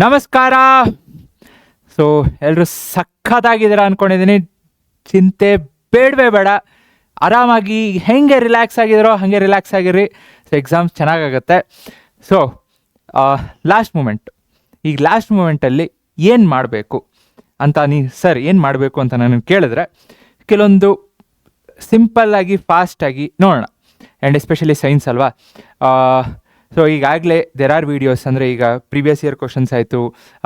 ನಮಸ್ಕಾರ. ಸೊ ಎಲ್ಲರೂ ಸಖತ್ತಾಗಿದ್ದೀರ ಅಂದ್ಕೊಂಡಿದ್ದೀನಿ. ಚಿಂತೆ ಬೇಡವೇ ಬೇಡ, ಆರಾಮಾಗಿ ಹೆಂಗೆ ರಿಲ್ಯಾಕ್ಸ್ ಆಗಿದ್ದೀರೋ ಹಾಗೆ ರಿಲ್ಯಾಕ್ಸ್ ಆಗಿರಿ. ಸೊ ಎಕ್ಸಾಮ್ಸ್ ಚೆನ್ನಾಗಾಗತ್ತೆ. ಸೊ ಲಾಸ್ಟ್ ಮೂಮೆಂಟಲ್ಲಿ ಏನು ಮಾಡಬೇಕು ಅಂತ ಸರ್ ಏನು ಮಾಡಬೇಕು ಅಂತ ನಾನು ಕೇಳಿದ್ರೆ ಕೆಲವೊಂದು ಸಿಂಪಲ್ಲಾಗಿ ಫಾಸ್ಟಾಗಿ ನೋಡೋಣ. ಆ್ಯಂಡ್ ಎಸ್ಪೆಷಲಿ ಸೈನ್ಸ್ ಅಲ್ವಾ. ಸೊ ಈಗಾಗಲೇ ದೇರ್ ಆರ್ ವೀಡಿಯೋಸ್, ಅಂದರೆ ಈಗ ಪ್ರೀವಿಯಸ್ ಇಯರ್ ಕ್ವಶನ್ಸ್ ಆಯಿತು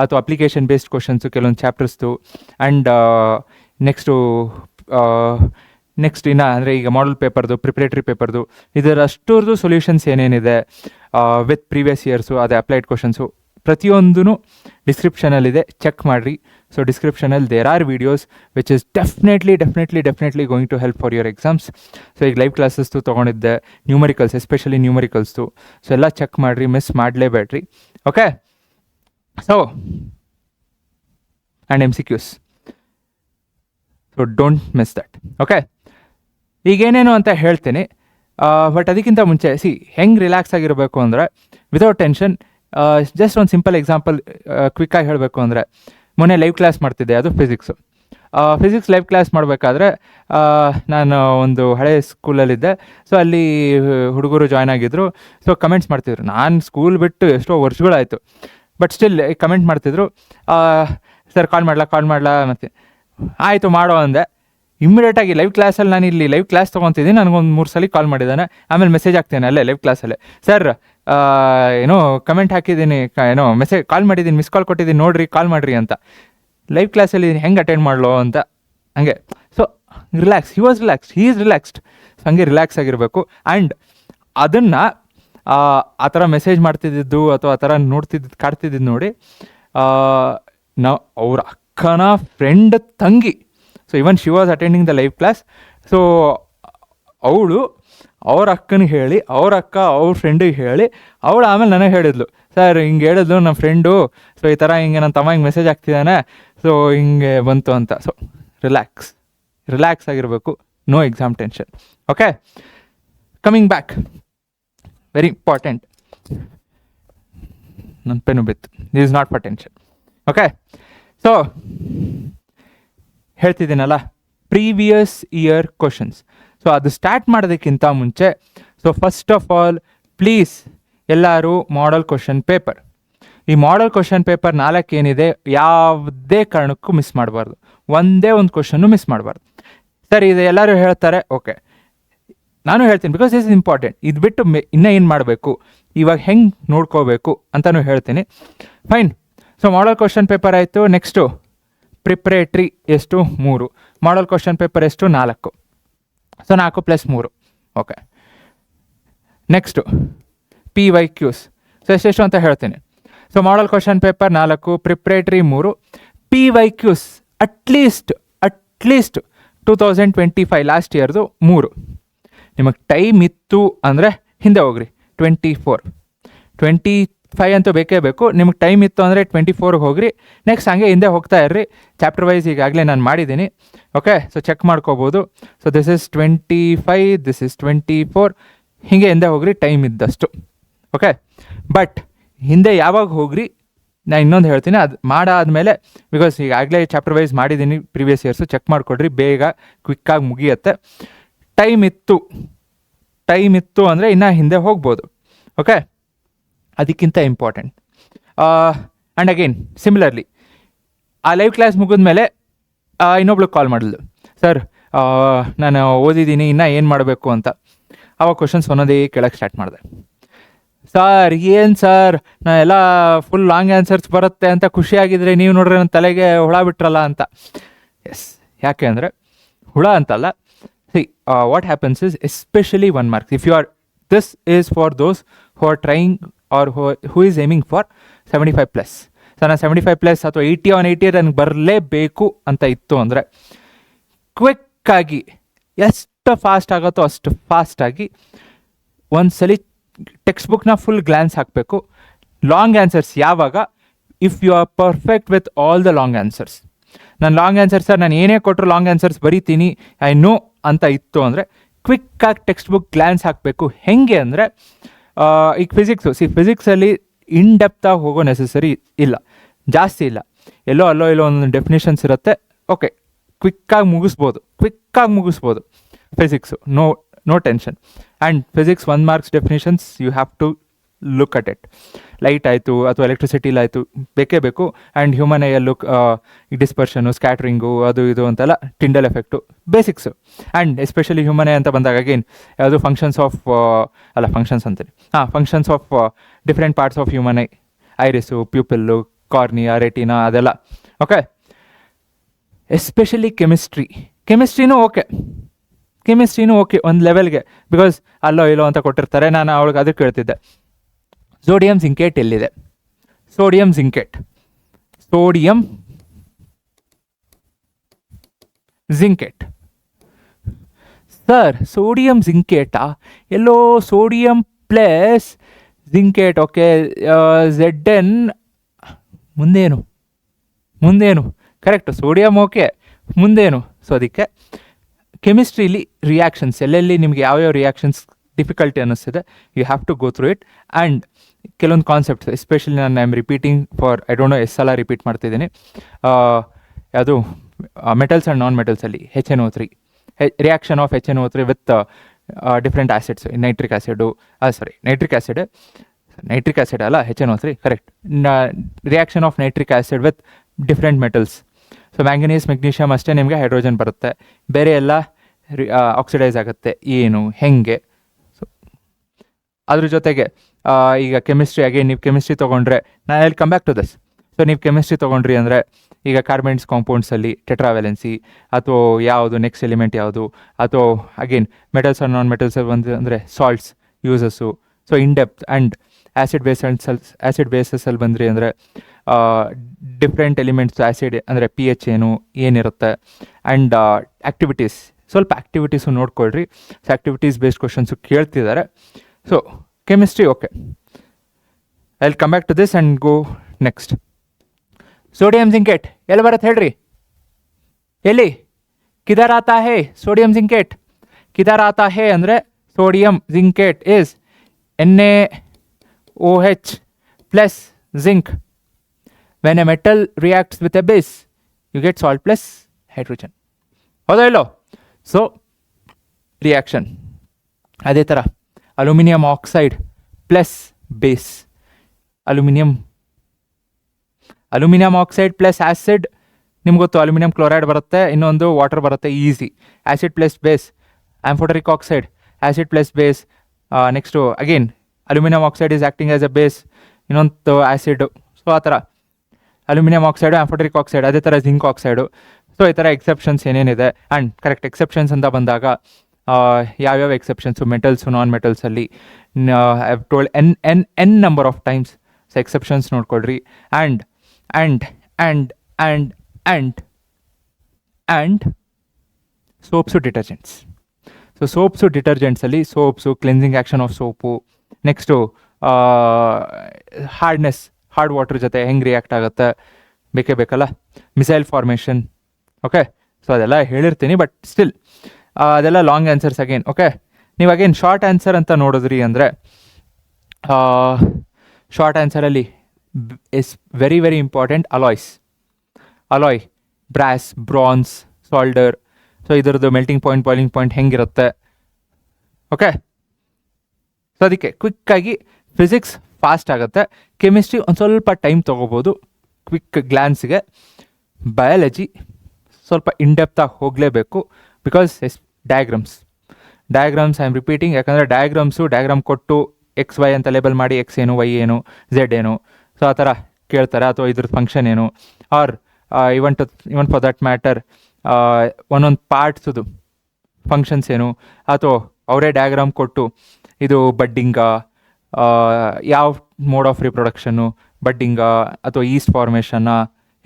ಅಥವಾ ಅಪ್ಲಿಕೇಶನ್ ಬೇಸ್ಡ್ ಕ್ವಶನ್ಸು ಕೆಲವೊಂದು ಚಾಪ್ಟರ್ಸ್ದು. ಆ್ಯಂಡ್ ನೆಕ್ಸ್ಟ್ ಇನ್ನು ಅಂದರೆ ಈಗ ಮಾಡಲ್ ಪೇಪರ್ದು, ಪ್ರಿಪ್ರೇಟರಿ ಪೇಪರ್ದು, ಇದರಷ್ಟರದ್ದು ಸೊಲ್ಯೂಷನ್ಸ್ ಏನೇನಿದೆ ವಿತ್ ಪ್ರೀವಿಯಸ್ ಇಯರ್ಸು, ಅದೇ ಅಪ್ಲೈಡ್ ಕ್ವಶನ್ಸು ಪ್ರತಿಯೊಂದೂ ಡಿಸ್ಕ್ರಿಪ್ಷನಲ್ಲಿದೆ, ಚೆಕ್ ಮಾಡಿರಿ. ಸೊ ಡಿಸ್ಕ್ರಿಪ್ಷನಲ್ಲಿ there are videos which is definitely going to help for your exams. So ಈಗ ಲೈವ್ ಕ್ಲಾಸಸ್ದು ತೊಗೊಂಡಿದ್ದೆ, ನ್ಯೂಮರಿಕಲ್ಸ್, ಎಸ್ಪೆಷಲಿ ನ್ಯೂಮರಿಕಲ್ಸ್ದು. ಸೊ ಎಲ್ಲ ಚೆಕ್ ಮಾಡಿರಿ, ಮಿಸ್ ಮಾಡಲೇಬೇಡ್ರಿ. Okay. So and MCQs, so don't miss that. Okay. ಈಗೇನೇನು ಅಂತ ಹೇಳ್ತೀನಿ, ಬಟ್ ಅದಕ್ಕಿಂತ ಮುಂಚೆ ಹೆಂಗೆ ರಿಲ್ಯಾಕ್ಸ್ ಆಗಿರಬೇಕು ಅಂದರೆ ವಿತೌಟ್ ಟೆನ್ಷನ್. ಜಸ್ಟ್ ಒಂದು ಸಿಂಪಲ್ ಎಕ್ಸಾಂಪಲ್ ಕ್ವಿಕ್ಕಾಗಿ ಹೇಳಬೇಕು ಅಂದರೆ, ಮೊನ್ನೆ ಲೈವ್ ಕ್ಲಾಸ್ ಮಾಡ್ತಿದ್ದೆ, ಅದು ಫಿಸಿಕ್ಸ್ ಲೈವ್ ಕ್ಲಾಸ್ ಮಾಡಬೇಕಾದ್ರೆ ನಾನು ಒಂದು ಹಳೆ ಸ್ಕೂಲಲ್ಲಿದ್ದೆ. ಸೊ ಅಲ್ಲಿ ಹುಡುಗರು ಜಾಯ್ನ್ ಆಗಿದ್ದರು. ಸೊ ಕಮೆಂಟ್ಸ್ ಮಾಡ್ತಿದ್ರು. ನಾನು ಸ್ಕೂಲ್ ಬಿಟ್ಟು ಎಷ್ಟೋ ವರ್ಷಗಳಾಯಿತು, ಬಟ್ ಸ್ಟಿಲ್ ಕಮೆಂಟ್ ಮಾಡ್ತಿದ್ರು, ಸರ್ ಕಾಲ್ ಮಾಡಲಾ ಮತ್ತು ಆಯಿತು ಮಾಡೋ ಅಂದೆ. ಇಮ್ಮಿಡಿಯೇಟಾಗಿ ಲೈವ್ ಕ್ಲಾಸಲ್ಲಿ ನಾನು ಇಲ್ಲಿ ಲೈವ್ ಕ್ಲಾಸ್ ತೊಗೊತಿದ್ದೀನಿ, ನನಗೊಂದು 3 ಸಲ ಕಾಲ್ ಮಾಡಿದ್ದಾನೆ. ಆಮೇಲೆ ಮೆಸೇಜ್ ಹಾಕ್ತೇನೆ ಅಲ್ಲೇ ಲೈವ್ ಕ್ಲಾಸಲ್ಲೇ, ಸರ್ ಏನೋ ಕಮೆಂಟ್ ಹಾಕಿದ್ದೀನಿ, ಏನೋ ಕಾಲ್ ಮಾಡಿದ್ದೀನಿ, ಮಿಸ್ ಕಾಲ್ ಕೊಟ್ಟಿದ್ದೀನಿ ನೋಡಿರಿ, ಕಾಲ್ ಮಾಡಿರಿ ಅಂತ. ಲೈವ್ ಕ್ಲಾಸಲ್ಲಿ ಹೆಂಗೆ ಅಟೆಂಡ್ ಮಾಡಲೋ ಅಂತ ಹಂಗೆ. So relax, he is relaxed. So ಹಂಗೆ ರಿಲ್ಯಾಕ್ಸ್ ಆಗಿರಬೇಕು. ಆ್ಯಂಡ್ ಅದನ್ನು ಆ ಥರ ಮೆಸೇಜ್ ಮಾಡ್ತಿದ್ದು ಅಥವಾ ಆ ಥರ ಕಾಡ್ತಿದ್ದು ನೋಡಿ, ನಾವು ಅವ್ರ ಅಕ್ಕನ ಫ್ರೆಂಡ್ ತಂಗಿ. So even she was attending the live class. So ಅವಳು ಅವ್ರ ಅಕ್ಕನಿಗೆ ಹೇಳಿ, ಅವ್ರ ಅಕ್ಕ ಅವ್ರ ಫ್ರೆಂಡಿಗೆ ಹೇಳಿ, ಅವಳು ಆಮೇಲೆ ನನಗೆ ಹೇಳಿದ್ಲು, ಸರ್ ಹಿಂಗೆ ಹೇಳಿದ್ಲು ನಮ್ಮ ಫ್ರೆಂಡು, ಸೊ ಈ ಥರ ಹಿಂಗೆ ನನ್ನ ತಮ್ಮ ಹಿಂಗೆ ಮೆಸೇಜ್ ಹಾಕ್ತಿದ್ದಾನೆ, ಸೊ ಹಿಂಗೆ ಬಂತು ಅಂತ. ಸೊ ರಿಲ್ಯಾಕ್ಸ್ ಆಗಿರಬೇಕು, no exam tension. Okay. Coming back, very important. ನನ್ನ ಪೆನ್ನು ಬಿತ್ತು, this is not for tension. Okay. So ಹೇಳ್ತಿದ್ದೀನಲ್ಲ, ಪ್ರೀವಿಯಸ್ ಇಯರ್ ಕ್ವಶನ್ಸ್. ಸೊ ಅದು ಸ್ಟಾರ್ಟ್ ಮಾಡೋದಕ್ಕಿಂತ ಮುಂಚೆ, so first of all please ಎಲ್ಲರೂ ಮಾಡಲ್ ಕ್ವಶನ್ ಪೇಪರ್, ಈ ಮಾಡಲ್ question paper 4 ಏನಿದೆ ಯಾವುದೇ ಕಾರಣಕ್ಕೂ ಮಿಸ್ ಮಾಡಬಾರ್ದು. ಒಂದೇ ಒಂದು ಕ್ವಶನ್ನು ಮಿಸ್ ಮಾಡಬಾರ್ದು. ಸರ್ ಇದು ಎಲ್ಲರೂ ಹೇಳ್ತಾರೆ, ಓಕೆ, ನಾನು ಹೇಳ್ತೀನಿ ಬಿಕಾಸ್ ದಿಸ್ ಇಸ್ ಇಂಪಾರ್ಟೆಂಟ್. ಇದು ಬಿಟ್ಟು ಇನ್ನೂ ಏನು ಮಾಡಬೇಕು, ಇವಾಗ ಹೆಂಗೆ ನೋಡ್ಕೋಬೇಕು ಅಂತಲೂ ಹೇಳ್ತೀನಿ. Fine. So model question paper ಆಯಿತು. ನೆಕ್ಸ್ಟು ಪ್ರಿಪ್ರೇಟ್ರಿ ಎಷ್ಟು 3, ಮಾಡಲ್ ಕ್ವಶನ್ ಪೇಪರ್ ಎಷ್ಟು 4. So 4 + 3. Okay. Next PYQs. So ಎಷ್ಟೆಷ್ಟು ಅಂತ ಹೇಳ್ತೀನಿ. So model question paper 4, preparatory 3, PYQs at least 2025 last ಇಯರ್ದು 3. ನಿಮಗೆ ಟೈಮ್ ಇತ್ತು ಅಂದರೆ ಹಿಂದೆ ಹೋಗ್ರಿ, 25 ಅಂತೂ ಬೇಕೇ ಬೇಕು. ನಿಮಗೆ ಟೈಮ್ ಇತ್ತು ಅಂದರೆ 24ಗೆ ಹೋಗ್ರಿ. ನೆಕ್ಸ್ಟ್ ಹಂಗೆ ಹಿಂದೆ ಹೋಗ್ತಾ ಇರ್ರಿ. ಚಾಪ್ಟರ್ ವೈಸ್ ಈಗಾಗಲೇ ನಾನು ಮಾಡಿದ್ದೀನಿ. ಓಕೆ. ಸೊ ಚೆಕ್ ಮಾಡ್ಕೋಬೋದು. So this is 25, this is 24, ಹೀಗೆ ಹಿಂದೆ ಹೋಗ್ರಿ ಟೈಮ್ ಇದ್ದಷ್ಟು. ಓಕೆ. ಬಟ್ ಹಿಂದೆ ಯಾವಾಗ ಹೋಗ್ರಿ ನಾನು ಇನ್ನೊಂದು ಹೇಳ್ತೀನಿ, ಅದು ಮಾಡಾದಮೇಲೆ, ಬಿಕಾಸ್ ಈಗಾಗಲೇ ಚಾಪ್ಟರ್ ವೈಸ್ ಮಾಡಿದ್ದೀನಿ ಪ್ರೀವಿಯಸ್ ಇಯರ್ಸು, ಚೆಕ್ ಮಾಡಿಕೊಡ್ರಿ, ಬೇಗ ಕ್ವಿಕ್ಕಾಗಿ ಮುಗಿಯತ್ತೆ. ಟೈಮ್ ಇತ್ತು ಅಂದರೆ ಇನ್ನೂ ಹಿಂದೆ ಹೋಗ್ಬೋದು. ಓಕೆ. ಅದಕ್ಕಿಂತ ಇಂಪಾರ್ಟೆಂಟ್. ಆ್ಯಂಡ್ ಅಗೇನ್ ಸಿಮಿಲರ್ಲಿ, ಆ ಲೈವ್ ಕ್ಲಾಸ್ ಮುಗಿದ್ಮೇಲೆ ಇನ್ನೊಬ್ಳು ಕಾಲ್ ಮಾಡಿದ್ಲು, ಸರ್ ನಾನು ಓದಿದ್ದೀನಿ, ಇನ್ನೂ ಏನು ಮಾಡಬೇಕು ಅಂತ. ಆವಾಗ ಕ್ವಶನ್ಸ್ ಒಂದೊಂದೇ ಕೇಳೋಕ್ಕೆ ಸ್ಟಾರ್ಟ್ ಮಾಡಿದೆ. ಸರ್ ಏನು ಸರ್, ನಾ ಎಲ್ಲ ಫುಲ್ ಲಾಂಗ್ ಆನ್ಸರ್ಸ್ ಬರುತ್ತೆ ಅಂತ ಖುಷಿಯಾಗಿದ್ರೆ, ನೀವು ನೋಡ್ರಿ ನನ್ನ ತಲೆಗೆ ಹುಳ ಬಿಟ್ರಲ್ಲ ಅಂತ. ಎಸ್, ಯಾಕೆ ಅಂದರೆ ಹುಳ ಅಂತಲ್ಲ. What happens is especially 1 mark. If you are, this is for those who are trying or who is aiming for 75+. So ನಾನು 75+ ಅಥವಾ 80 on 80 ನನಗೆ ಬರಲೇಬೇಕು ಅಂತ ಇತ್ತು ಅಂದರೆ, ಕ್ವಿಕ್ಕಾಗಿ ಎಷ್ಟು ಫಾಸ್ಟ್ ಆಗುತ್ತೋ ಅಷ್ಟು ಫಾಸ್ಟಾಗಿ ಒಂದ್ಸಲಿ ಟೆಕ್ಸ್ಟ್ ಬುಕ್ನ ಫುಲ್ ಗ್ಲಾನ್ಸ್ ಹಾಕಬೇಕು. ಲಾಂಗ್ ಆನ್ಸರ್ಸ್ ಯಾವಾಗ, if you are perfect with all the long answers. ನಾನು ಲಾಂಗ್ ಆನ್ಸರ್ ಸರ್ ನಾನು ಏನೇ ಕೊಟ್ಟರು ಲಾಂಗ್ ಆನ್ಸರ್ಸ್ ಬರೀತೀನಿ, ಐ ನೋ ಅಂತ ಇತ್ತು ಅಂದರೆ ಕ್ವಿಕ್ಕಾಗಿ ಟೆಕ್ಸ್ಟ್ ಬುಕ್ ಗ್ಲಾನ್ಸ್ ಹಾಕಬೇಕು. ಹೆಂಗೆ ಅಂದರೆ, ಈಗ ಫಿಸಿಕ್ಸಲ್ಲಿ ಇನ್ ಡೆಪ್ತಾಗಿ ಹೋಗೋ ನೆಸೆಸರಿ ಇಲ್ಲ, ಜಾಸ್ತಿ ಇಲ್ಲ. ಎಲ್ಲೋ ಅಲ್ಲೋ ಒಂದು ಡೆಫಿನೇಷನ್ಸ್ ಇರುತ್ತೆ, ಓಕೆ ಕ್ವಿಕ್ಕಾಗಿ ಮುಗಿಸ್ಬೋದು physics, no tension. And physics 1 marks definitions you have to look at it. Light ಆಯಿತು ಅಥವಾ ಎಲೆಕ್ಟ್ರಿಸಿಟಿಲಾಯಿತು ಬೇಕೇ ಬೇಕು. ಆ್ಯಂಡ್ ಹ್ಯೂಮನ್ ಐಯಲ್ಲೂ ಡಿಸ್ಪರ್ಷನು, ಸ್ಕ್ಯಾಟ್ರಿಂಗು, ಅದು ಇದು ಅಂತೆಲ್ಲ, Tyndall effect, basics. And especially human eye ಅಂತ ಬಂದಾಗ ಅಗೇನ್ ಯಾವುದು functions of different parts of human eye, iris, pupil, cornea, retina, ಅದೆಲ್ಲ. ಓಕೆ, ಎಸ್ಪೆಷಲಿ ಕೆಮಿಸ್ಟ್ರಿನೂ ಓಕೆ ಒಂದು ಲೆವೆಲ್ಗೆ, ಬಿಕಾಸ್ ಅಲ್ಲೋ ಇಲ್ಲೋ ಅಂತ ಕೊಟ್ಟಿರ್ತಾರೆ. ನಾನು ಅವಳಿಗೆ ಅದಕ್ಕೆ ಕೇಳ್ತಿದ್ದೆ, ಸೋಡಿಯಂ ಜಿಂಕೇಟ್ ಎಲ್ಲಿದೆ? ಸೋಡಿಯಂ ಜಿಂಕೇಟ್ ಸರ್, ಸೋಡಿಯಂ ಜಿಂಕೇಟಾ? ಎಲ್ಲೋ sodium plus zincate, okay. ZN ಮುಂದೇನು ಕರೆಕ್ಟು, ಸೋಡಿಯಂ ಓಕೆ, ಮುಂದೇನು? ಸೊ ಅದಕ್ಕೆ ಕೆಮಿಸ್ಟ್ರಿಲಿ ರಿಯಾಕ್ಷನ್ಸ್ ಎಲ್ಲೆಲ್ಲಿ ನಿಮಗೆ ಯಾವ್ಯಾವ ರಿಯಾಕ್ಷನ್ಸ್ ಡಿಫಿಕಲ್ಟಿ ಅನ್ನಿಸ್ತಿದೆ, you have to go through it. And ಕೆಲವೊಂದು ಕಾನ್ಸೆಪ್ಟ್ಸ್ ಎಸ್ಪೆಷಲಿ ನಾನು I am repeating for I don't know ಎಷ್ಟು ಸಲ ರಿಪೀಟ್ ಮಾಡ್ತಿದ್ದೀನಿ. ಯಾವುದು ಮೆಟಲ್ಸ್ ಆ್ಯಂಡ್ ನಾನ್ ಮೆಟಲ್ಸಲ್ಲಿ HNO3 reaction of HNO3 with different acids, nitric acid ಅಲ್ಲ, HNO3 correct. Reaction of nitric acid with different metals. So manganese, magnesium ಅಷ್ಟೇ ನಿಮಗೆ hydrogen ಬರುತ್ತೆ, ಬೇರೆ ಎಲ್ಲ ಆಕ್ಸಿಡೈಸ್ ಆಗುತ್ತೆ. ಏನು, ಹೆಂಗೆ? ಸೊ ಅದ್ರ ಜೊತೆಗೆ ಈಗ ಕೆಮಿಸ್ಟ್ರಿ, ಅಗೇನ್ ನೀವು ಕೆಮಿಸ್ಟ್ರಿ ತೊಗೊಂಡ್ರೆ, ನಾನು ಅಲ್ಲಿ come back to this. So ನೀವು ಕೆಮಿಸ್ಟ್ರಿ ತೊಗೊಂಡ್ರಿ ಅಂದರೆ ಈಗ ಕಾರ್ಬನ್ಸ್ ಕಾಂಪೌಂಡ್ಸಲ್ಲಿ ಟೆಟ್ರಾವ್ಯಾಲೆನ್ಸಿ ಅಥವಾ ಯಾವುದು ನೆಕ್ಸ್ಟ್ ಎಲಿಮೆಂಟ್ ಯಾವುದು, ಅಥವಾ ಅಗೇನ್ ಮೆಟಲ್ಸ್ ಆರ್ ನಾನ್ ಮೆಟಲ್ಸಲ್ಲಿ ಬಂದು ಅಂದರೆ salts uses. So in depth. And acid ಬೇಸಸ್ಸಲ್ಲಿ ಬಂದ್ರಿ ಅಂದರೆ ಡಿಫ್ರೆಂಟ್ ಎಲಿಮೆಂಟ್ಸ್ ಆ್ಯಸಿಡ್ ಅಂದರೆ pH ಏನಿರುತ್ತೆ. ಆ್ಯಂಡ್ ಆ್ಯಕ್ಟಿವಿಟೀಸು ನೋಡ್ಕೊಳ್ರಿ. ಸೊ ಆ್ಯಕ್ಟಿವಿಟೀಸ್ ಬೇಸ್ಡ್ ಕ್ವಶನ್ಸು ಕೇಳ್ತಿದ್ದಾರೆ. So chemistry okay, I will come back to this and go next. Sodium zincate ಎಲ್ಲಿ ಬರುತ್ತೆ ಹೇಳ್ರಿ? ಎಲ್ಲಿ? ಕಿಧರ್ ಆತಾ ಹೇ ಸೋಡಿಯಂ ಜಿಂಕೇಟ್? ಕಿಧರ್ ಆತಾ ಹೇ ಅಂದರೆ sodium zincate is NaOH plus zinc. When a metal reacts with a base, you get salt plus hydrogen. ಹೌದಾ ಇಲ್ಲೋ? So reaction ಅದೇ ಥರ aluminium oxide plus base, aluminium oxide plus acid, ನಿಮ್ಗೆ ಗೊತ್ತು ಅಲ್ಯೂಮಿನಿಯಂ ಕ್ಲೋರೈಡ್ ಬರುತ್ತೆ, ಇನ್ನೊಂದು ವಾಟರ್ ಬರುತ್ತೆ, easy. Acid plus base ಆಂಫೋಟರಿಕ್ oxide, acid plus base. Next again aluminium oxide is acting as A base, ಇನ್ನೊಂದು ಆ್ಯಸಿಡು. ಸೊ ಆ ಥರ ಅಲ್ಯೂಮಿನಿಯಂ ಆಕ್ಸೈಡು, ಆಂಫೋಟರಿಕ್ ಆಕ್ಸೈಡ್, ಅದೇ ಥರ ಜಿಂಕ್ ಆಕ್ಸೈಡು. ಸೊ ಈ ಥರ ಎಕ್ಸೆಪ್ಷನ್ಸ್ ಏನೇನಿದೆ. ಆ್ಯಂಡ್ ಕರೆಕ್ಟ್ ಎಕ್ಸೆಪ್ಷನ್ಸ್ ಅಂತ ಬಂದಾಗ ಯಾವ್ಯಾವ ಎಕ್ಸೆಪ್ಷನ್ಸು ಮೆಟಲ್ಸು ನಾನ್ ಮೆಟಲ್ಸಲ್ಲಿ I have told n number of times. So exceptions ನೋಡ್ಕೊಳ್ರಿ. And soaps detergents. So soaps ಡಿಟರ್ಜೆಂಟ್ಸಲ್ಲಿ soaps, cleansing action of soap, next hard water ಜೊತೆ ಹೆಂಗೆ ರಿಯಾಕ್ಟ್ ಆಗುತ್ತೆ ಬೇಕೇ ಬೇಕಲ್ಲ, ಮಿಸೈಲ್ ಫಾರ್ಮೇಷನ್. ಓಕೆ, ಸೊ ಅದೆಲ್ಲ ಹೇಳಿರ್ತೀನಿ, ಬಟ್ ಸ್ಟಿಲ್ ಅದೆಲ್ಲ ಲಾಂಗ್ ಆನ್ಸರ್ಸ್ ಅಗೇನ್. ಓಕೆ, ನೀವು ಅಗೇನ್ ಶಾರ್ಟ್ ಆನ್ಸರ್ ಅಂತ ನೋಡಿದ್ರಿ ಅಂದರೆ ಶಾರ್ಟ್ ಆನ್ಸರಲ್ಲಿ is very very important alloy, brass, bronze, solder. So ಇದರದ್ದು ಮೆಲ್ಟಿಂಗ್ ಪಾಯಿಂಟ್, ಬಾಯ್ಲಿಂಗ್ ಪಾಯಿಂಟ್ ಹೆಂಗಿರುತ್ತೆ. ಓಕೆ, ಸೊ ಅದಕ್ಕೆ ಕ್ವಿಕ್ಕಾಗಿ ಫಿಸಿಕ್ಸ್ ಫಾಸ್ಟ್ ಆಗುತ್ತೆ, ಕೆಮಿಸ್ಟ್ರಿ ಒಂದು ಸ್ವಲ್ಪ ಟೈಮ್ ತೊಗೋಬೋದು ಕ್ವಿಕ್ ಗ್ಲಾನ್ಸ್ಗೆ. ಬಯಾಲಜಿ ಸ್ವಲ್ಪ ಇನ್ಡೆಪ್ತಾಗಿ ಹೋಗಲೇಬೇಕು, because diagrams I am repeating. ಯಾಕಂದರೆ ಡಯಾಗ್ರಾಮ್ ಕೊಟ್ಟು XY ಅಂತ ಲೇಬಲ್ ಮಾಡಿ X ಏನು, Y ಏನು, Z ಏನು, ಸೊ ಆ ಥರ ಕೇಳ್ತಾರೆ. ಅಥವಾ ಇದ್ರದ್ದು ಫಂಕ್ಷನ್ ಏನು, or even for that matter ಒಂದೊಂದು ಪಾರ್ಟ್ಸದು ಫಂಕ್ಷನ್ಸ್ ಏನು, ಅಥವಾ ಅವರೇ ಡಯಾಗ್ರಾಮ್ ಕೊಟ್ಟು ಇದು ಬಡ್ಡಿಂಗಾ, ಯಾವ ಮೋಡ್ ಆಫ್ ರಿಪ್ರೊಡಕ್ಷನ್ನು, ಬಡ್ಡಿಂಗಾ ಅಥವಾ ಈಸ್ಟ್ ಫಾರ್ಮೇಷನ್ನ,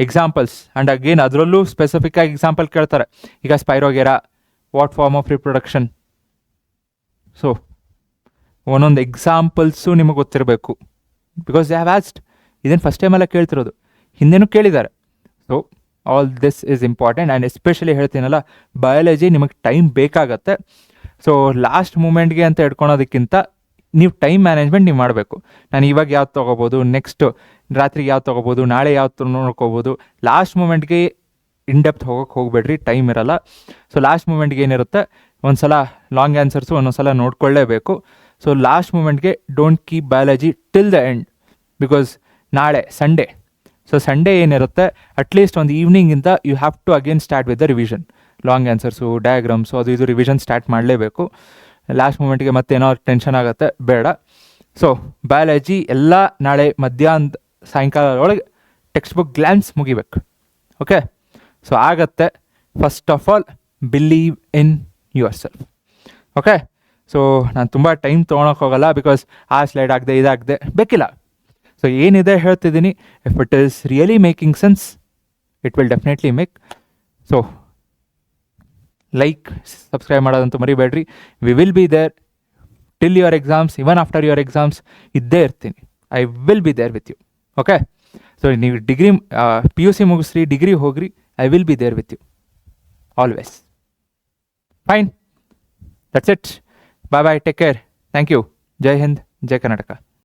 ಎಕ್ಸಾಂಪಲ್ಸ್. ಆ್ಯಂಡ್ ಅಗೇನ್ ಅದರಲ್ಲೂ ಸ್ಪೆಸಿಫಿಕ್ಕಾಗಿ ಎಕ್ಸಾಂಪಲ್ ಕೇಳ್ತಾರೆ. ಈಗ spirogyra, what form of reproduction. So ಒಂದೊಂದು ಎಕ್ಸಾಂಪಲ್ಸು ನಿಮಗೆ ಗೊತ್ತಿರಬೇಕು, ಬಿಕಾಸ್ ದೇ ಹ್ಯಾವ್ ಆಸ್ಡ್. ಇದೇನು ಫಸ್ಟ್ ಟೈಮೆಲ್ಲ ಕೇಳ್ತಿರೋದು, ಹಿಂದೆನೂ ಕೇಳಿದ್ದಾರೆ. So all this is important. And especially ಹೇಳ್ತೀನಲ್ಲ, ಬಯಾಲಜಿ ನಿಮಗೆ ಟೈಮ್ ಬೇಕಾಗತ್ತೆ. ಸೊ ಲಾಸ್ಟ್ ಮೂಮೆಂಟ್ಗೆ ಅಂತ ಇಟ್ಕೊಳೋದಕ್ಕಿಂತ ನೀವು ಟೈಮ್ ಮ್ಯಾನೇಜ್ಮೆಂಟ್ ನೀವು ಮಾಡಬೇಕು. ನಾನು ಇವಾಗ ಯಾವ್ದು ತೊಗೋಬೋದು, ನೆಕ್ಸ್ಟ್ ರಾತ್ರಿಗೆ ಯಾವ್ದು ತೊಗೋಬೋದು, ನಾಳೆ ಯಾವ್ದು ನೋಡ್ಕೋಬೋದು. ಲಾಸ್ಟ್ ಮೂಮೆಂಟ್ಗೆ ಇನ್ ಡೆಪ್ತ್ ಹೋಗಬೇಡ್ರಿ, ಟೈಮ್ ಇರಲ್ಲ. ಸೊ ಲಾಸ್ಟ್ ಮೂಮೆಂಟ್ಗೆ ಏನಿರುತ್ತೆ, ಒಂದು ಸಲ ಲಾಂಗ್ ಆನ್ಸರ್ಸು ಒಂದೊಂದು ಸಲ ನೋಡ್ಕೊಳ್ಳೇಬೇಕು. ಸೊ ಲಾಸ್ಟ್ ಮೂಮೆಂಟ್ಗೆ don't keep biology till the end, because ನಾಳೆ ಸಂಡೇ. ಸೊ ಸಂಡೇ ಏನಿರುತ್ತೆ, ಅಟ್ಲೀಸ್ಟ್ ಒಂದು ಈವ್ನಿಂಗಿಂದ you have to again start with the revision. Long answers, diagrams, ಅದು ಇದು ರಿವಿಷನ್ ಸ್ಟಾರ್ಟ್ ಮಾಡಲೇಬೇಕು. ಲಾಸ್ಟ್ ಮೂಮೆಂಟ್ಗೆ ಮತ್ತೇನೋ ಟೆನ್ಷನ್ ಆಗುತ್ತೆ, ಬೇಡ. ಸೊ ಬಯಾಲಜಿ ಎಲ್ಲ ನಾಳೆ ಮಧ್ಯಾಹ್ನ ಸಾಯಂಕಾಲ ಒಳಗೆ ಟೆಕ್ಸ್ಟ್ ಬುಕ್ ಗ್ಲ್ಯಾನ್ಸ್ ಮುಗಿಬೇಕು. ಓಕೆ, ಸೊ ಆಗತ್ತೆ. First of all believe in yourself. Okay, so ನಾನು ತುಂಬ ಟೈಮ್ ತೊಗೊಳಕ್ಕೆ ಹೋಗಲ್ಲ, ಬಿಕಾಸ್ ಆ ಸ್ಲೈಡ್ ಆಗದೆ ಇದಾಗದೆ ಬೇಕಿಲ್ಲ. ಸೊ ಏನಿದೆ ಹೇಳ್ತಿದ್ದೀನಿ, if it is really making sense, it will definitely make. So like, subscribe ಮಾಡೋದಂತೂ ಮರಿಬೇಡ್ರಿ. We will be there till your exams, even after your exams ಇದ್ದೇ ಇರ್ತೀನಿ. I will be there with you. Okay, so ನೀವು degree PUC ಮುಗಿಸ್ರಿ, degree ಹೋಗ್ರಿ, I will be there with you always. Fine, that's it. Bye bye, take care, thank you. ಜೈ ಹಿಂದ್, ಜೈ ಕರ್ನಾಟಕ.